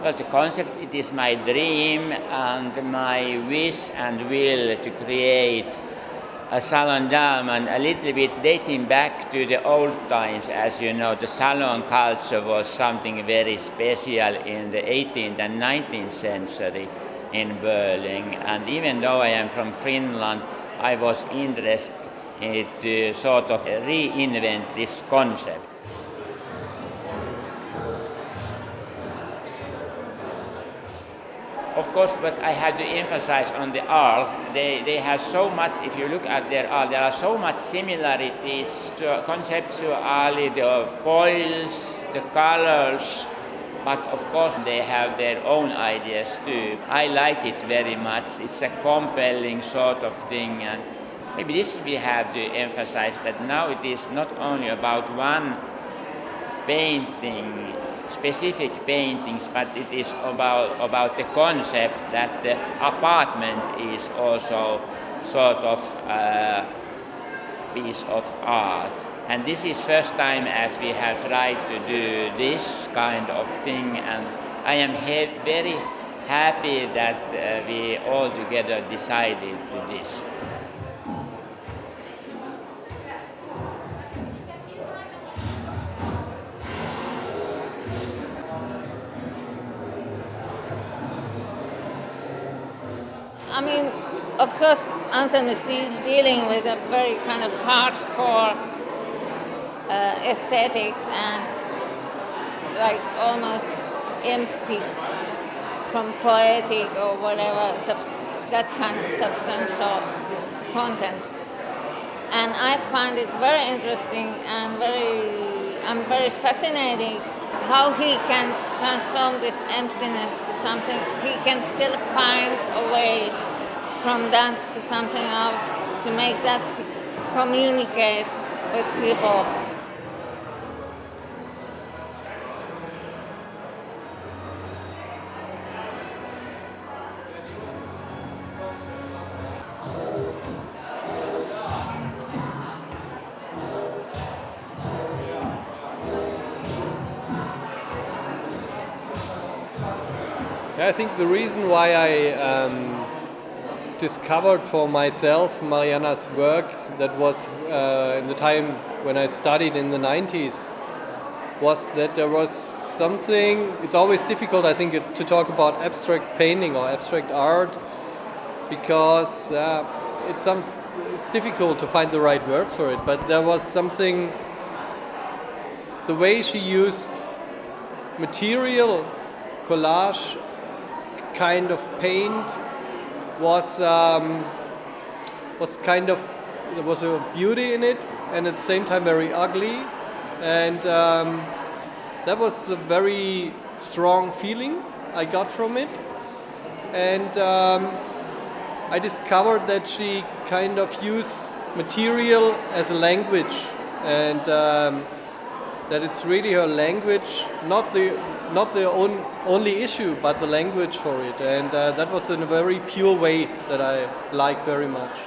Well, the concept, it is my dream and my wish and will to create a Salon Dahlmann, a little bit dating back to the old times. As you know, the salon culture was something very special in the 18th and 19th century in Berlin. And even though I am from Finland, I was interested to sort of reinvent this concept. Of course, but I have to emphasize on the art, they have so much, if you look at their art, there are so much similarities to conceptually, the foils, the colors, but of course they have their own ideas too. I like it very much, it's a compelling sort of thing, and maybe this we have to emphasize that now it is not only about one painting, specific paintings, but it is about the concept that the apartment is also sort of a piece of art. And this is first time as we have tried to do this kind of thing, and I am very happy that we all together decided to this. I mean, of course, Anselm is dealing with a very kind of hardcore aesthetics and like almost empty from poetic or whatever, that kind of substantial content. And I find it very interesting and I'm very fascinated how he can transform this emptiness to something. He can still find a way from that to something else, to make that to communicate with people. I think the reason why I discovered for myself Marianna's work that was in the time when I studied in the 90s was that there was something, it's always difficult I think to talk about abstract painting or abstract art because it's difficult to find the right words for it, but there was something, the way she used material, collage, kind of paint was kind of, there was a beauty in it and at the same time very ugly, and that was a very strong feeling I got from it. And I discovered that she kind of used material as a language, and that it's really her language, not the only issue, but the language for it, and that was in a very pure way that I liked very much.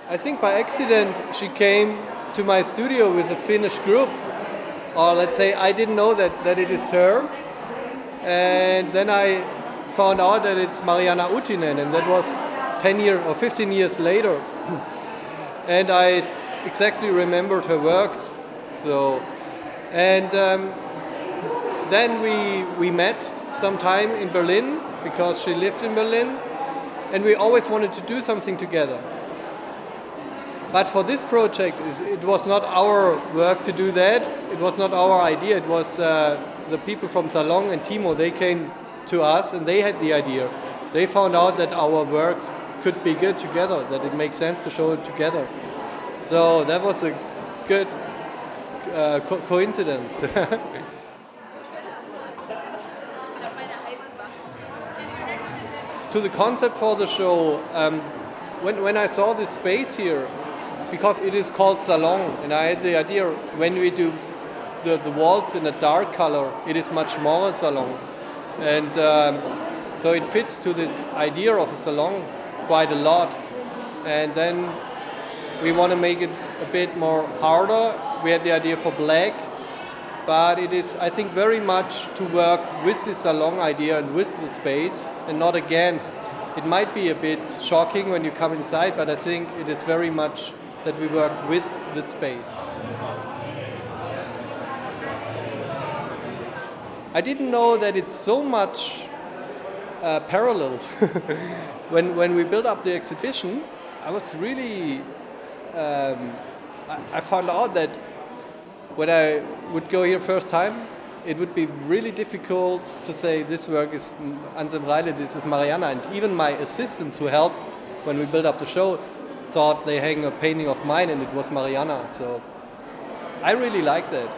I think by accident she came to my studio with a Finnish group, or let's say I didn't know that it is her, and then I found out that it's Marianna Uutinen, and that was 10 years or 15 years later. And I exactly remembered her works. So, and then we met sometime in Berlin because she lived in Berlin, and we always wanted to do something together. But for this project, it was not our work to do that. It was not our idea. It was the people from Salon and Timo. They came to us and they had the idea. They found out that our works could be good together, that it makes sense to show it together. So that was a good coincidence. To the concept for the show, when I saw this space here, because it is called Salon, and I had the idea when we do the walls in a dark color, it is much more a salon. And so it fits to this idea of a salon quite a lot. And then we want to make it a bit more harder. We had the idea for black, but it is, I think, very much to work with the salon idea and with the space and not against. It might be a bit shocking when you come inside, but I think it is very much that we work with the space. I didn't know that it's so much parallels. When we built up the exhibition, I was really, I found out that when I would go here first time, it would be really difficult to say this work is Anselm Reyle, this is Marianna, and even my assistants who helped when we built up the show thought they hang a painting of mine and it was Marianna, so I really liked that.